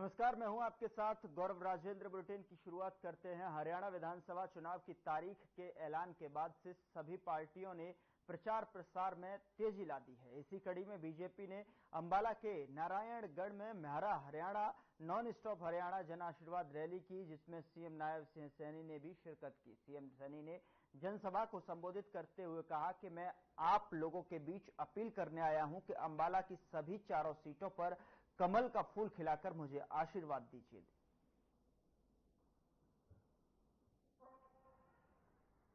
नमस्कार, मैं हूं आपके साथ गौरव राजेंद्र। बुलेटिन की शुरुआत करते हैं। हरियाणा विधानसभा चुनाव की तारीख के ऐलान के बाद से सभी पार्टियों ने प्रचार प्रसार में तेजी ला दी है। इसी कड़ी में बीजेपी ने अंबाला के नारायणगढ़ में म्यारा Haryana non stop Haryana Jan Ashirwad rally की, जिसमें सीएम नायब सिंह सैनी ने भी शिरकत की। सीएम सैनी ने जनसभा को संबोधित करते हुए कहा कि मैं आप लोगों के बीच अपील करने आया हूं कि अंबाला की सभी चारों सीटों पर कमल का फूल खिलाकर मुझे आशीर्वाद दीजिए।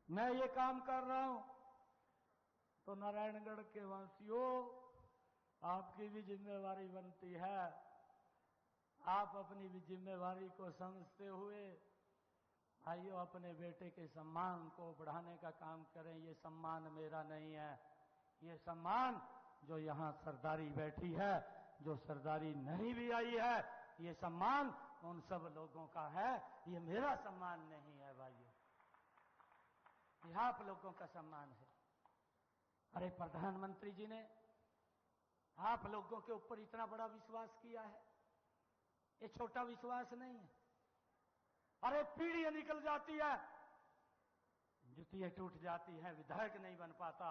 मैं ये काम कर रहा हूं तो नारायणगढ़ के वासियों, आपकी भी जिम्मेवारी बनती है। आप अपनी भी जिम्मेवारी को समझते हुए भाइयों अपने बेटे के सम्मान को बढ़ाने का काम करें। ये सम्मान मेरा नहीं है, ये सम्मान जो यहां सरदारी बैठी है, जो सरदारी नहीं भी आई है, ये सम्मान उन सब लोगों का है। ये मेरा सम्मान नहीं है भाइयों, ये आप लोगों का सम्मान है। अरे प्रधानमंत्री जी ने आप लोगों के ऊपर इतना बड़ा विश्वास किया है, ये छोटा विश्वास नहीं है। अरे पीढ़ियां निकल जाती है, जुतियां टूट जाती हैं, विधायक नहीं बन पाता।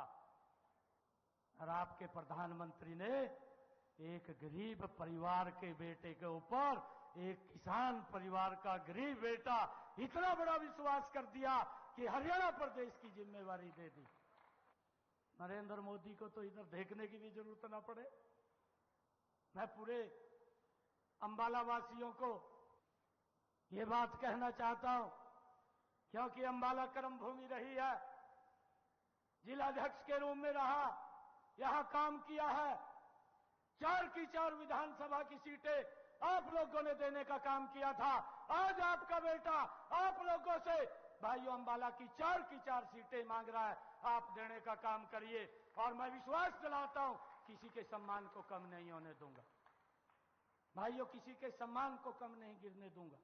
और आपके प्रधानमंत्री ने एक गरीब परिवार के बेटे के ऊपर, एक किसान परिवार का गरीब बेटा, इतना बड़ा विश्वास कर दिया कि हरियाणा प्रदेश की जिम्मेवारी दे दी। नरेंद्र मोदी को तो इधर देखने की भी जरूरत ना पड़े। मैं पूरे अंबाला वासियों को ये बात कहना चाहता हूं, क्योंकि अंबाला कर्मभूमि रही है, जिलाध्यक्ष के रूप में रहा, यहां काम किया है। 4 की 4 विधानसभा की सीटें आप लोगों ने देने का काम किया था। आज आपका बेटा आप लोगों से भाइयों अंबाला की 4 की 4 सीटें मांग रहा है। आप देने का काम करिए और मैं विश्वास दिलाता हूं किसी के सम्मान को कम नहीं होने दूंगा भाइयों, किसी के सम्मान को कम नहीं गिरने दूंगा।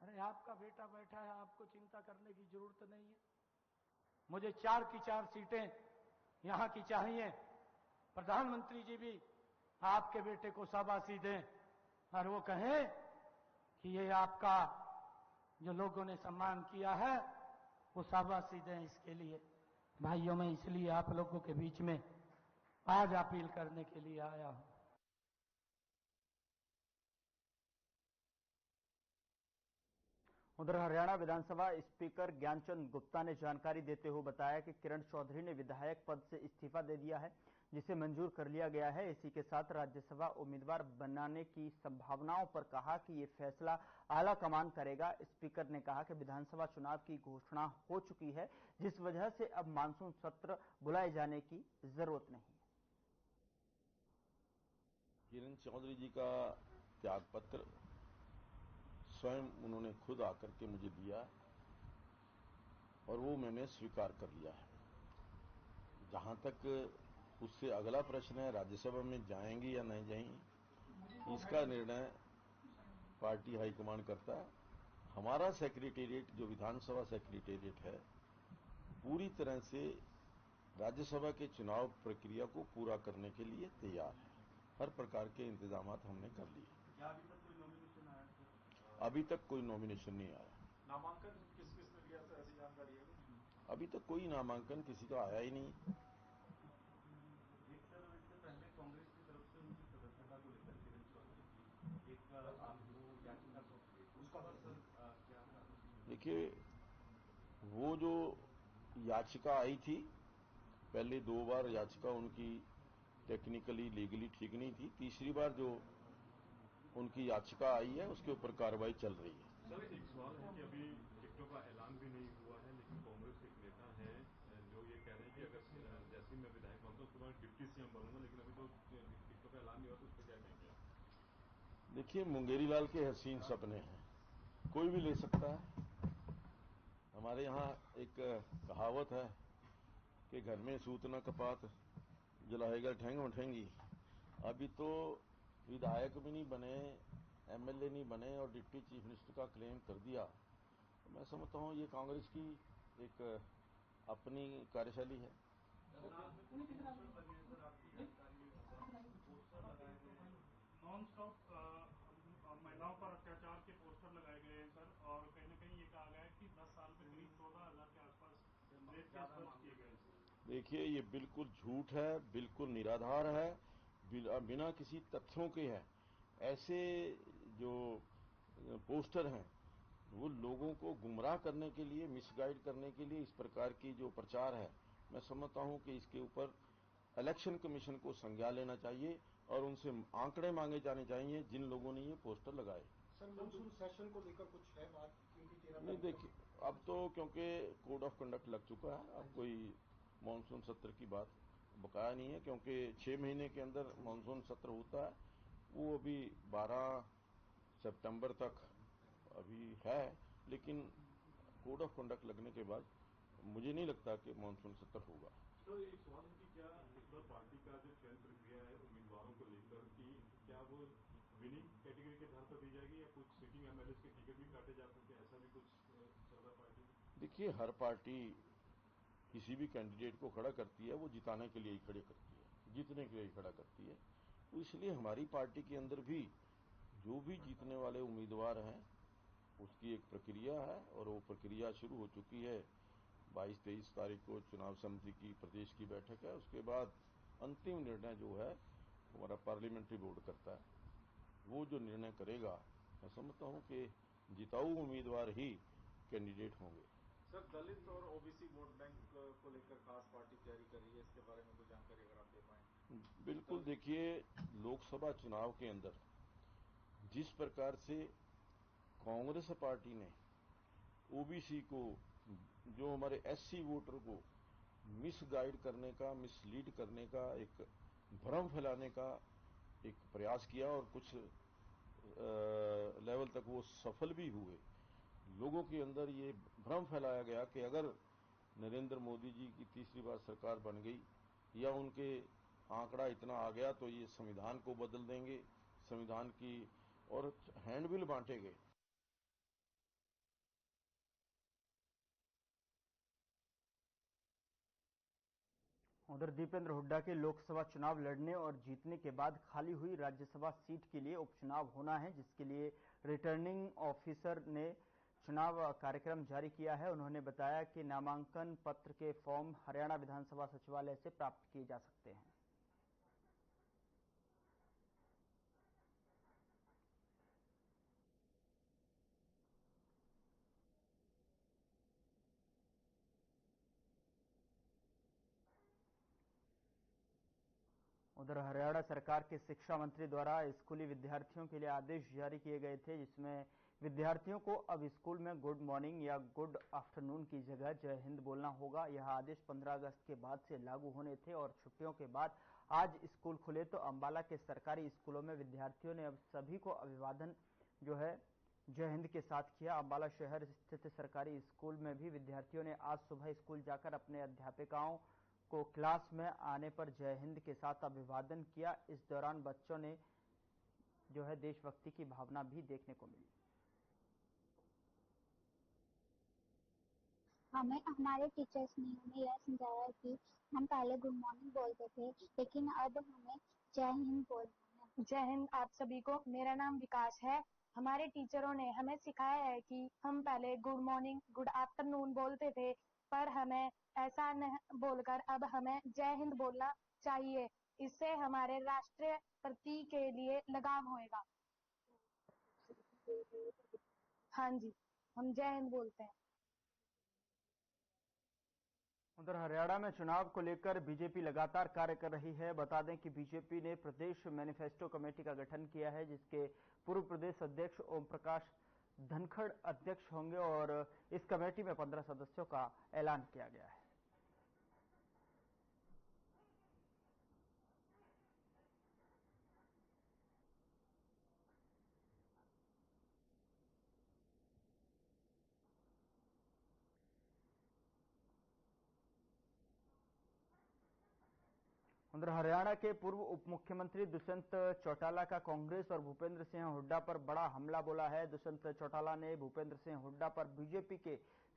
अरे आपका बेटा बैठा है, आपको चिंता करने की जरूरत नहीं है। मुझे 4 की 4 सीटें यहां की चाहिए। प्रधानमंत्री जी भी आपके बेटे को शाबाशी दें और वो कहें कि ये आपका जो लोगों ने सम्मान किया है वो शाबाशी दें। इसके लिए भाइयों मैं इसलिए आप लोगों के बीच में आज अपील करने के लिए आया हूं। उधर हरियाणा विधानसभा स्पीकर ज्ञानचंद गुप्ता ने जानकारी देते हुए बताया कि किरण चौधरी ने विधायक पद से इस्तीफा दे दिया है, जिसे मंजूर कर लिया गया है। इसी के साथ राज्यसभा उम्मीदवार बनाने की संभावनाओं पर कहा कि ये फैसला आला कमान करेगा। स्पीकर ने कहा कि विधानसभा चुनाव की घोषणा हो चुकी है, जिस वजह से अब मानसून सत्र बुलाए जाने की जरूरत नहीं है। किरण चौधरी जी का त्यागपत्र स्वयं उन्होंने खुद आकर के मुझे दिया और वो मैंने स्वीकार कर लिया है। जहां तक उससे अगला प्रश्न है राज्यसभा में जाएंगी या नहीं जाएंगी, इसका निर्णय पार्टी हाईकमान करता है। हमारा सेक्रेटेरिएट जो विधानसभा सेक्रेटेरिएट है पूरी तरह से राज्यसभा के चुनाव प्रक्रिया को पूरा करने के लिए तैयार है। हर प्रकार के इंतजाम हमने कर लिए। अभी तक कोई नॉमिनेशन नहीं आया। नामांकन किस किस ने दिया, ऐसी जानकारी है? अभी तक कोई नामांकन किसी का आया ही नहीं। एक सर, इससे पहले कांग्रेस की तरफ से उनकी सदस्यता को लेकर किरण चौधरी की एक आपको याचिका सौंपी गई, उसका सर क्या था? देखिए, वो जो याचिका आई थी, पहले 2 बार याचिका उनकी टेक्निकली लीगली ठीक नहीं थी। तीसरी बार जो उनकी याचिका आई है उसके ऊपर कार्रवाई चल रही है। सर एक सवाल है कि अभी टिकटों का ऐलान भी नहीं हुआ है, लेकिन कांग्रेस के एक नेता है जो ये कह रहे हैं कि अगर जैसे मैं विधायक बनता हूं उसके बाद डिप्टी सीएम बनूंगा, लेकिन अभी तो टिकटों का ऐलान नहीं हुआ, तो उस पर क्या कहेंगे आप? देखिए, मुंगेरी लाल के हसीन सपने हैं, कोई भी ले सकता है। हमारे यहाँ एक कहावत है कि घर में सूत न कपात जलाएगा ठेंग उठेंगी। अभी तो विधायक भी नहीं बने, एमएलए नहीं बने और डिप्टी चीफ मिनिस्टर का क्लेम कर दिया। तो मैं समझता हूं ये कांग्रेस की एक अपनी कार्यशैली है। नॉन स्टॉप देखिए, ये बिल्कुल झूठ है, बिल्कुल निराधार है, बिना किसी तथ्यों के है। ऐसे जो पोस्टर हैं वो लोगों को गुमराह करने के लिए, मिसगाइड करने के लिए इस प्रकार की जो प्रचार है, मैं समझता हूं कि इसके ऊपर इलेक्शन कमीशन को संज्ञान लेना चाहिए और उनसे आंकड़े मांगे जाने चाहिए जिन लोगों ने ये पोस्टर लगाए। सर, मानसून सेशन को लेकर कुछ है बात? क्योंकि नहीं, देखिए, अब तो क्योंकि कोड ऑफ कंडक्ट लग चुका है, अब कोई मानसून सत्र की बात बकाया नहीं है, क्योंकि 6 महीने के अंदर मानसून सत्र होता है। वो अभी 12 सितंबर तक अभी है, लेकिन कोड ऑफ कंडक्ट लगने के बाद मुझे नहीं लगता कि मानसून सत्र होगा। तो एक सवाल है कि क्या इस बार पार्टी का जो चयन प्रक्रिया है उम्मीदवारों को लेकर कि क्या वो विनिंग कैटेगरी के आधार पर दी जाएगी या कुछ सिटिंग एमएलए के टिकट भी काटे जा सकते हैं, ऐसा भी कुछ चल रहा पार्टी में? देखिए, हर पार्टी किसी भी कैंडिडेट को खड़ा करती है वो जिताने के लिए ही खड़े करती है, जीतने के लिए ही खड़ा करती है। तो इसलिए हमारी पार्टी के अंदर भी जो भी जीतने वाले उम्मीदवार हैं उसकी एक प्रक्रिया है और वो प्रक्रिया शुरू हो चुकी है। 22-23 तारीख को चुनाव समिति की प्रदेश की बैठक है, उसके बाद अंतिम निर्णय जो है हमारा पार्लियामेंट्री बोर्ड करता है। वो जो निर्णय करेगा, मैं समझता हूं कि जिताऊ उम्मीदवार ही कैंडिडेट होंगे। सर, दलित और ओबीसी वोट बैंक को लेकर खास पार्टी तैयारी कर रही है, इसके बारे में कुछ जानकारी अगर आप दे पाएं। बिल्कुल, देखिए, लोकसभा चुनाव के अंदर जिस प्रकार से कांग्रेस पार्टी ने ओबीसी को, जो हमारे एससी वोटर को मिसगाइड करने का, मिसलीड करने का, एक भ्रम फैलाने का एक प्रयास किया और कुछ लेवल तक वो सफल भी हुए। लोगों के अंदर ये भ्रम फैलाया गया कि अगर नरेंद्र मोदी जी की तीसरी बार सरकार बन गई या उनके आंकड़ा इतना आ गया तो ये संविधान को बदल देंगे, संविधान की, और हैंडबिल बांटे गए। उधर दीपेंद्र हुड्डा के लोकसभा चुनाव लड़ने और जीतने के बाद खाली हुई राज्यसभा सीट के लिए उपचुनाव होना है, जिसके लिए रिटर्निंग ऑफिसर ने चुनाव कार्यक्रम जारी किया है। उन्होंने बताया कि नामांकन पत्र के फॉर्म हरियाणा विधानसभा सचिवालय से प्राप्त किए जा सकते हैं। उधर हरियाणा सरकार के शिक्षा मंत्री द्वारा स्कूली विद्यार्थियों के लिए आदेश जारी किए गए थे, जिसमें विद्यार्थियों को अब स्कूल में गुड मॉर्निंग या गुड आफ्टरनून की जगह जय हिंद बोलना होगा। यह आदेश 15 अगस्त के बाद से लागू होने थे और छुट्टियों के बाद आज स्कूल खुले तो अंबाला के सरकारी स्कूलों में विद्यार्थियों ने अब सभी को अभिवादन जो है जय हिंद के साथ किया। अंबाला शहर स्थित सरकारी स्कूल में भी विद्यार्थियों ने आज सुबह स्कूल जाकर अपने अध्यापिकाओं को क्लास में आने पर जय हिंद के साथ अभिवादन किया। इस दौरान बच्चों ने जो है देशभक्ति की भावना भी देखने को मिली। हमें हमारे टीचर्स ने हमें यह समझाया कि हम पहले गुड मॉर्निंग बोलते थे, लेकिन अब हमें जय हिंद बोलना है। जय हिंद आप सभी को। मेरा नाम विकास है। हमारे टीचरों ने हमें सिखाया है कि हम पहले गुड मॉर्निंग, गुड आफ्टरनून बोलते थे, पर हमें ऐसा न बोलकर अब हमें जय हिंद बोलना चाहिए। इससे हमारे राष्ट्रीय प्रति के लिए लगाव होएगा। हाँ जी, हम जय हिंद बोलते हैं। उधर हरियाणा में चुनाव को लेकर बीजेपी लगातार कार्य कर रही है। बता दें कि बीजेपी ने प्रदेश मैनिफेस्टो कमेटी का गठन किया है, जिसके पूर्व प्रदेश अध्यक्ष ओम प्रकाश धनखड़ अध्यक्ष होंगे और इस कमेटी में 15 सदस्यों का ऐलान किया गया है। उधर हरियाणा के पूर्व उप मुख्यमंत्री दुष्यंत चौटाला का कांग्रेस और भूपेंद्र सिंह हुड्डा पर बड़ा हमला बोला है। दुष्यंत चौटाला ने भूपेंद्र सिंह हुड्डा पर बीजेपी के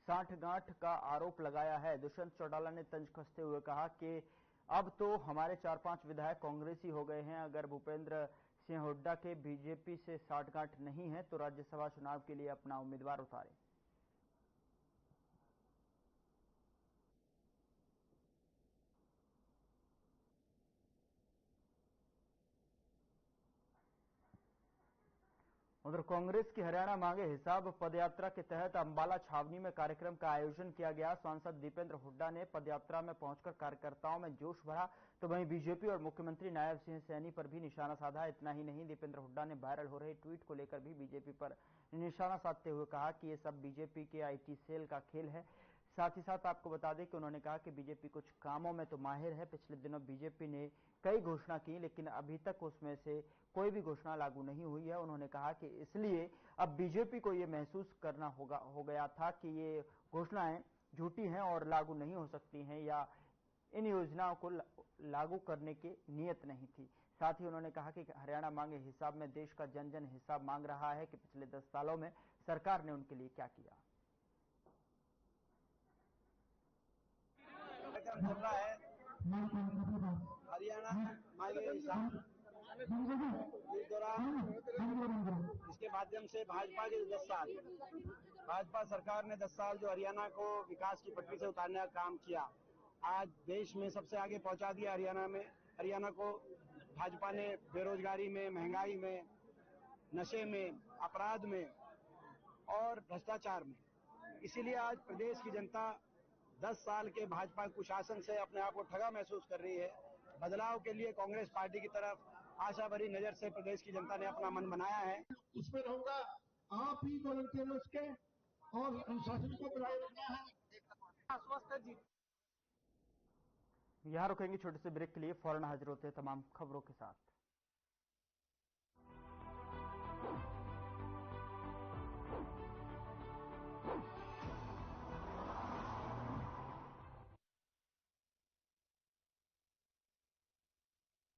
सांठगांठ का आरोप लगाया है। दुष्यंत चौटाला ने तंज कसते हुए कहा कि अब तो हमारे 4-5 विधायक कांग्रेसी हो गए हैं। अगर भूपेंद्र सिंह हुड्डा के बीजेपी से सांठगांठ नहीं है तो राज्यसभा चुनाव के लिए अपना उम्मीदवार उतारें। उधर कांग्रेस की हरियाणा मांगे हिसाब पदयात्रा के तहत अंबाला छावनी में कार्यक्रम का आयोजन किया गया। सांसद दीपेंद्र हुड्डा ने पदयात्रा में पहुंचकर कार्यकर्ताओं में जोश भरा, तो वहीं बीजेपी और मुख्यमंत्री नायब सिंह सैनी पर भी निशाना साधा। इतना ही नहीं, दीपेंद्र हुड्डा ने वायरल हो रहे ट्वीट को लेकर भी बीजेपी पर निशाना साधते हुए कहा कि ये सब बीजेपी के IT सेल का खेल है। साथ ही साथ आपको बता दें कि उन्होंने कहा कि बीजेपी कुछ कामों में तो माहिर है। पिछले दिनों बीजेपी ने कई घोषणा की, लेकिन अभी तक उसमें से कोई भी घोषणा लागू नहीं हुई है। उन्होंने कहा कि इसलिए अब बीजेपी को ये महसूस करना हो गया था कि ये घोषणाएं झूठी हैं और लागू नहीं हो सकती हैं, या इन योजनाओं को लागू करने की नीयत नहीं थी। साथ ही उन्होंने कहा कि हरियाणा मांगे हिसाब में देश का जन जन हिसाब मांग रहा है कि पिछले 10 सालों में सरकार ने उनके लिए क्या किया। कार्यक्रम चल रहा है हरियाणा मांगे हिसाब, इस दौरान इसके माध्यम से भाजपा के 10 साल, भाजपा सरकार ने 10 साल जो हरियाणा को विकास की पटरी से उतारने का काम किया, आज देश में सबसे आगे पहुंचा दिया। हरियाणा को भाजपा ने बेरोजगारी में, महंगाई में, नशे में, अपराध में और भ्रष्टाचार में। इसीलिए आज प्रदेश की जनता 10 साल के भाजपा कुशासन से अपने आप को ठगा महसूस कर रही है। बदलाव के लिए कांग्रेस पार्टी की तरफ आशा भरी नजर से प्रदेश की जनता ने अपना मन बनाया है। उसमें रहूंगा, आप ही वॉलंटियर्स के और अनुशासन को बनाए रखना है। आश्वस्त जी। यहां रुकेंगे छोटे से ब्रेक के लिए, फौरन हाजिर होते हैं तमाम खबरों के साथ।